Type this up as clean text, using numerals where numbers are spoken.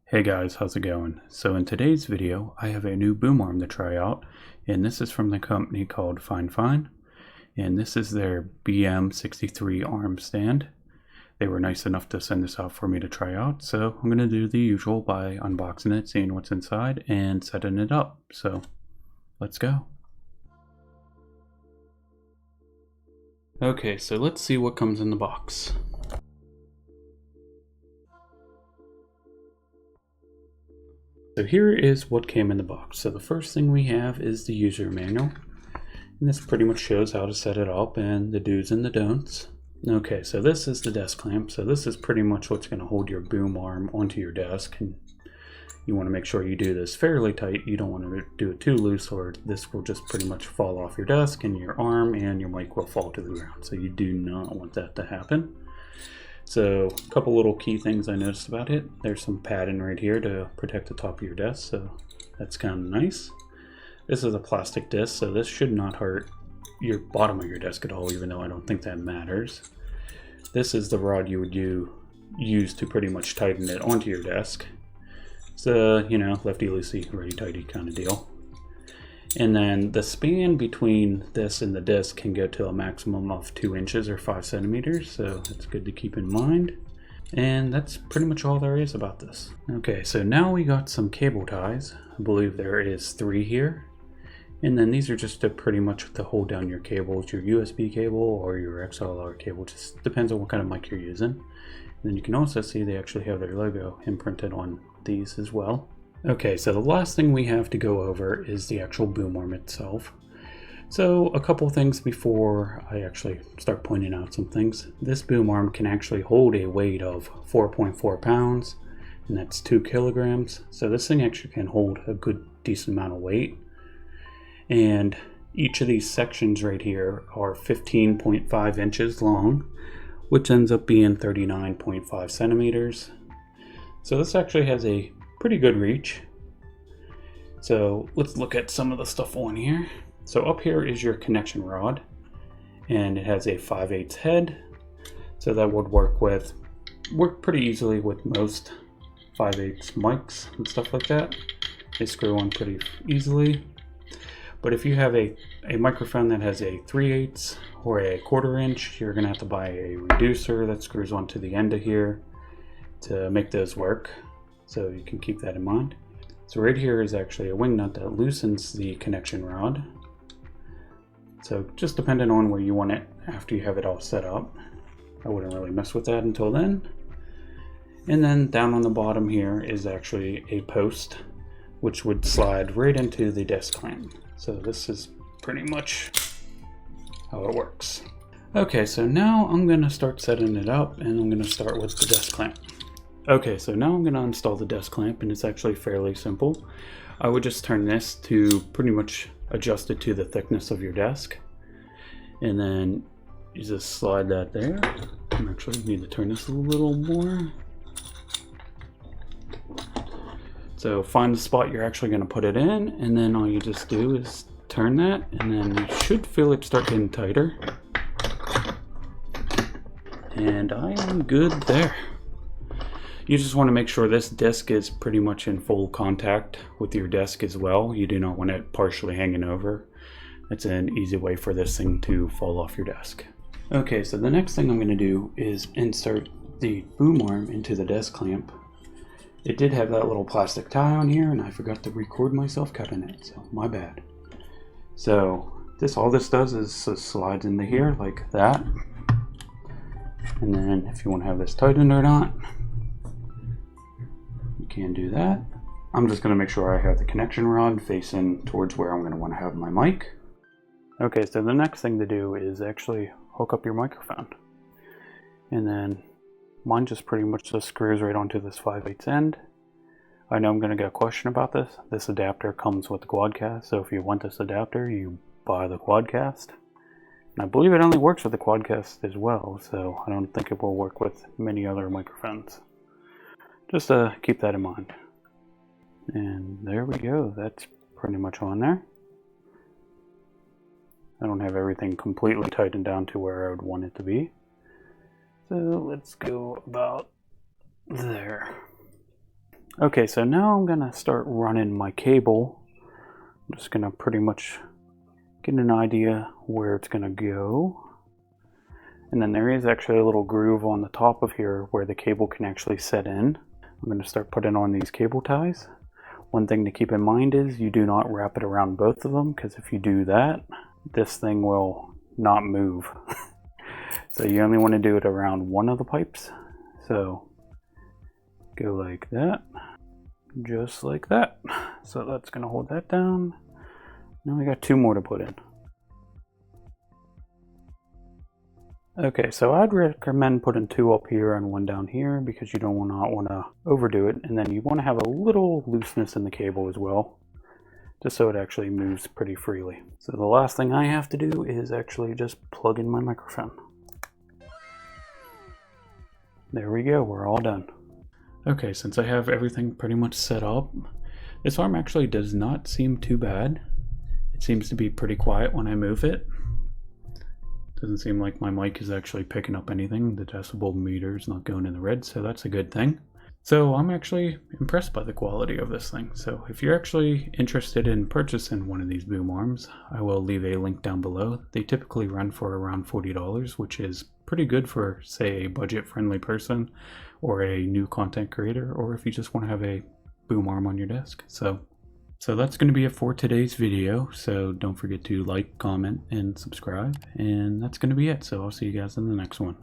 Hey guys, how's it going? So in today's video, I have a new boom arm to try out, and this is from the company called Fifine, and this is their BM63 arm stand. They were nice enough to send this out for me to try out, so I'm going to do the usual by unboxing it, seeing what's inside, and setting it up. So let's go. Okay, so let's see what comes in the box. So here is what came in the box. So the first thing we have is the user manual. And this pretty much shows how to set it up and the do's and the don'ts. Okay, so this is the desk clamp. So this is pretty much what's going to hold your boom arm onto your desk. And you want to make sure you do this fairly tight. You don't want to do it too loose, or this will just pretty much fall off your desk and your arm and your mic will fall to the ground. So you do not want that to happen. So a couple little key things I noticed about it. There's some padding right here to protect the top of your desk, so that's kind of nice. This is a plastic disc, so this should not hurt your bottom of your desk at all, even though I don't think that matters. This is the rod you would use to pretty much tighten it onto your desk. So, you know, lefty loosey, righty tighty kind of deal. And then the span between this and the disc can go to a maximum of 2 inches or 5 centimeters, so it's good to keep in mind. And that's pretty much all there is about this. Okay, so now we got some cable ties. I believe there is 3 here. And then these are just to pretty much to hold down your cables, your USB cable or your XLR cable, just depends on what kind of mic you're using. And then you can also see they actually have their logo imprinted on these as well. Okay, so the last thing we have to go over is the actual boom arm itself. So a couple things before I actually start pointing out some things. This boom arm can actually hold a weight of 4.4 pounds, and that's 2 kilograms. So this thing actually can hold a good decent amount of weight. And each of these sections right here are 15.5 inches long, which ends up being 39.5 centimeters. So this actually has a pretty good reach. So let's look at some of the stuff on here. So up here is your connection rod, and it has a 5/8 head. So that would work pretty easily with most 5/8 mics and stuff like that. They screw on pretty easily. But if you have a microphone that has a 3/8 or a 1/4 inch, you're gonna have to buy a reducer that screws onto the end of here to make those work. So you can keep that in mind. So right here is actually a wing nut that loosens the connection rod. So just depending on where you want it after you have it all set up. I wouldn't really mess with that until then. And then down on the bottom here is actually a post, which would slide right into the desk clamp. So this is pretty much how it works. Okay, so now I'm gonna start setting it up, and I'm gonna start with the desk clamp. Okay, so now I'm going to install the desk clamp, and it's actually fairly simple. I would just turn this to pretty much adjust it to the thickness of your desk. And then you just slide that there. I actually need to turn this a little more. So find the spot you're actually going to put it in, and then all you just do is turn that, and then you should feel it start getting tighter. And I am good there. You just want to make sure this disc is pretty much in full contact with your desk as well. You do not want it partially hanging over. It's an easy way for this thing to fall off your desk. Okay, so the next thing I'm going to do is insert the boom arm into the desk clamp. It did have that little plastic tie on here, and I forgot to record myself cutting it, so my bad. So all this does is slides into here like that. And then if you want to have this tightened or not, can do that. I'm just going to make sure I have the connection rod facing towards where I'm going to want to have my mic. Okay, so the next thing to do is actually hook up your microphone. And then mine just pretty much just screws right onto this 5/8 end. I know I'm going to get a question about this. This adapter comes with the Quadcast, so if you want this adapter, you buy the Quadcast. And I believe it only works with the Quadcast as well, so I don't think it will work with many other microphones. Just keep that in mind. And there we go. That's pretty much on there. I don't have everything completely tightened down to where I would want it to be. So let's go about there. Okay, so now I'm gonna start running my cable. I'm just gonna pretty much get an idea where it's gonna go. And then there is actually a little groove on the top of here where the cable can actually set in. I'm gonna start putting on these cable ties. One thing to keep in mind is you do not wrap it around both of them, because if you do that, this thing will not move. So you only want to do it around one of the pipes. So go like that, just like that. So that's going to hold that down. Now we got two more to put in. Okay, so I'd recommend putting two up here and one down here, because you don't want to overdo it, and then you want to have a little looseness in the cable as well, just so it actually moves pretty freely. So the last thing I have to do is actually just plug in my microphone. There we go, we're all done. Okay, since I have everything pretty much set up, this arm actually does not seem too bad. It seems to be pretty quiet when I move it. Doesn't seem like my mic is actually picking up anything. The decibel meter is not going in the red, so that's a good thing. So I'm actually impressed by the quality of this thing. So if you're actually interested in purchasing one of these boom arms, I will leave a link down below. They typically run for around $40, which is pretty good for, say, a budget-friendly person or a new content creator, or if you just want to have a boom arm on your desk. So that's going to be it for today's video. So don't forget to like, comment, and subscribe. And that's going to be it. So I'll see you guys in the next one.